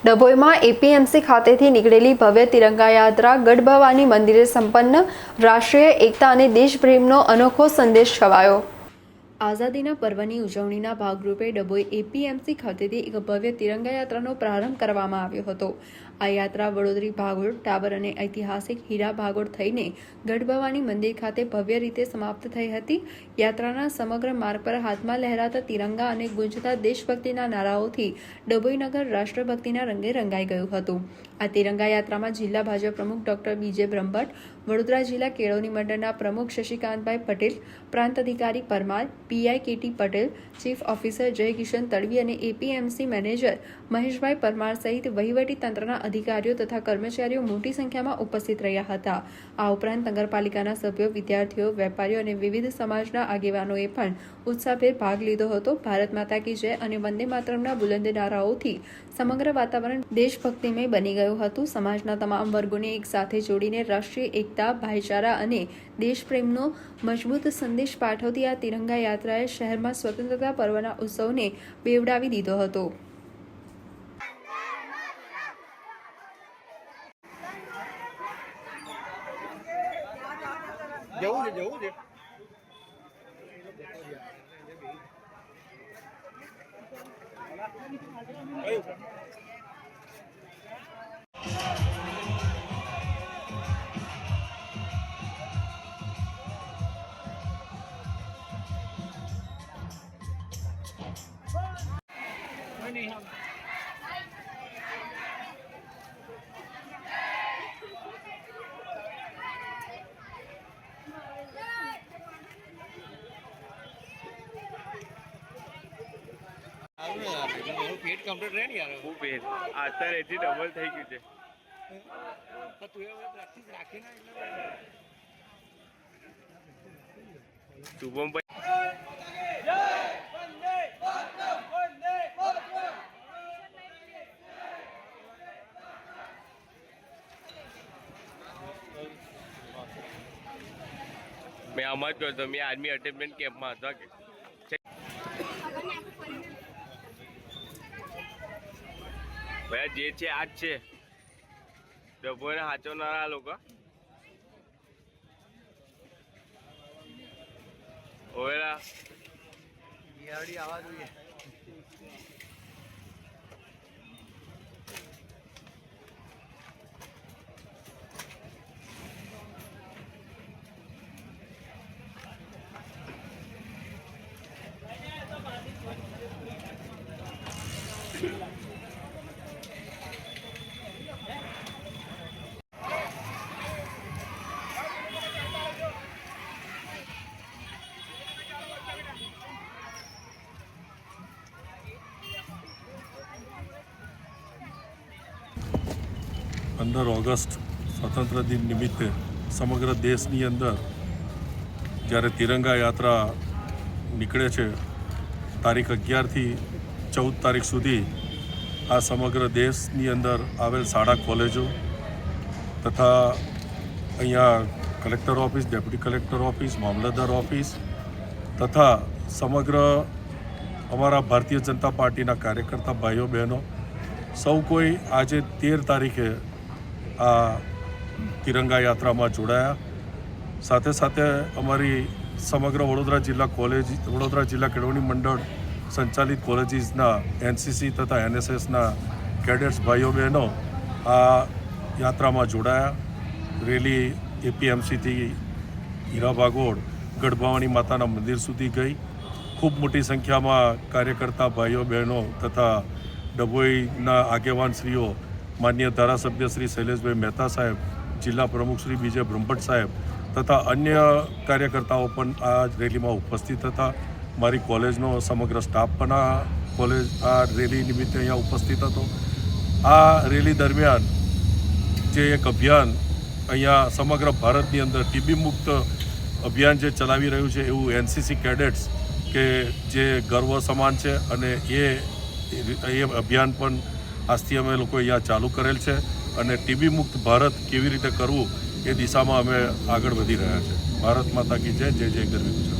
ડભોઈમાં APMC ખાતેથી નીકળેલી ભવ્ય તિરંગા યાત્રા ગઢ ભવાની મંદિરે સંપન્ન રાષ્ટ્રીય એકતા અને દેશપ્રેમનો અનોખો સંદેશ છવાયો। આઝાદીના પર્વની ઉજવણીના ભાગરૂપે ડભોઈ એપીએમસી ખાતેથી એક ભવ્ય તિરંગા યાત્રાનો પ્રારંભ કરવામાં આવ્યો હતો। આ યાત્રા વડોદરી ભાગોળ ટાવર અને ઐતિહાસિક હીરા ભાગોળ થઈને ગઢ ભવાની મંદિર ખાતે ભવ્ય રીતે સમાપ્ત થઈ હતી। યાત્રાના સમગ્ર માર્ગ પર હાથમાં લહેરાતા તિરંગા અને ગુંજતા દેશભક્તિના નારાઓથી ડભોઈ નગર રાષ્ટ્રભક્તિના રંગે રંગાઈ ગયું હતું। આ તિરંગા યાત્રામાં જિલ્લા ભાજપ પ્રમુખ ડોક્ટર બીજે બ્રહ્મભટ્ટ, વડોદરા જિલ્લા કેળવણી મંડળના પ્રમુખ શશિકાંતભાઈ પટેલ, પ્રાંત અધિકારી Parmar, PI KT Patel, chief officer Jaykishan Tadvi અને એપીએમસી મેનેજર મહેશભાઈ પરમાર સહિત વહીવટી તંત્રના અધિકારીઓ તથા કર્મચારીઓ મોટી સંખ્યામાં ઉપસ્થિત રહ્યા હતા। આ ઉપરાંત નગરપાલિકાના સભ્યો, વિદ્યાર્થીઓ, વેપારીઓ અને વિવિધ સમાજના આગેવાનોએ પણ ઉત્સાહભેર ભાગ લીધો હતો। ભારત માતા કી જય અને વંદે માતરમના બુલંદ નારાઓથી સમગ્ર વાતાવરણ દેશભક્તિમય બની ગયું હતું। સમાજના તમામ વર્ગોને એક સાથે જોડીને રાષ્ટ્રીય એકતા, ભાઈચારા અને દેશપ્રેમનો મજબૂત સંદેશ પાઠવતી આ તિરંગા યાત્રાએ શહેરમાં સ્વતંત્રતા પર્વના ઉત્સવને બેવડાવી દીધો હતો। પેટ કમ્પ્લીટ રહે ને યાર, હું પેટ અત્યારે એથી ડબલ થઈ ગયું છે। તું એ પ્રેક્ટિસ રાખીને શુભમભાઈ મેં આમાં જ કહ્યું હતો, મેં આર્મી અટેચમેન્ટ કેમ્પમાં હતા કે ભાઈ જે છે આ જ છે ડભોઈને સાચવનારા લોકો। ઓવેરા બિહાડી આવવા જોઈએ। ઓગસ્ટ સ્વતંત્ર દિન નિમિત્તે સમગ્ર દેશની અંદર જ્યારે તિરંગા યાત્રા નીકળે છે, તારીખ 11થી 14 તારીખ સુધી આ સમગ્ર દેશની અંદર આવેલ શાળા કોલેજો તથા અહીંયા collector office, deputy collector office, મામલતદાર ઓફિસ તથા સમગ્ર અમારા ભારતીય જનતા પાર્ટીના કાર્યકર્તા ભાઈઓ બહેનો સૌ કોઈ આજે 13 તારીખે આ તિરંગા યાત્રામાં જોડાયા। સાથે સાથે અમારી સમગ્ર વડોદરા જિલ્લા કેળવણી મંડળ સંચાલિત કોલેજીસના એનસીસી તથા એનએસએસના કેડેટ્સ ભાઈઓ બહેનો આ યાત્રામાં જોડાયા। રેલી એપીએમસીથી હીરા ભાગોળ ગઢ ભવાની માતાના મંદિર સુધી ગઈ। ખૂબ મોટી સંખ્યામાં કાર્યકર્તા ભાઈઓ બહેનો તથા ડભોઈના આગેવાનશ્રીઓ, માન્ય ધારાસભ્ય શ્રી શૈલેષભાઈ મહેતા સાહેબ, જિલ્લા પ્રમુખ શ્રી બીજે બ્રહ્મભટ્ટ સાહેબ તથા અન્ય કાર્યકર્તાઓ પણ આ રેલીમાં ઉપસ્થિત હતા। મારી કોલેજનો સમગ્ર સ્ટાફ પણ આ રેલી નિમિત્તે અહીંયા ઉપસ્થિત હતો। આ રેલી દરમિયાન જે એક અભિયાન અહીંયા સમગ્ર ભારતની અંદર ટીબી મુક્ત અભિયાન જે ચલાવી રહ્યું છે, એવું એનસીસી કેડેટ્સ કે જે ગર્વ સમાન છે અને એ અભિયાન પણ આજથી અમે લોકો અહીંયા ચાલુ કરેલ છે અને ટીબી મુક્ત ભારત કેવી રીતે કરવું એ દિશામાં અમે આગળ વધી રહ્યા છે। ભારત માતા કી જય, જય જય ગરવી ગુજરાત।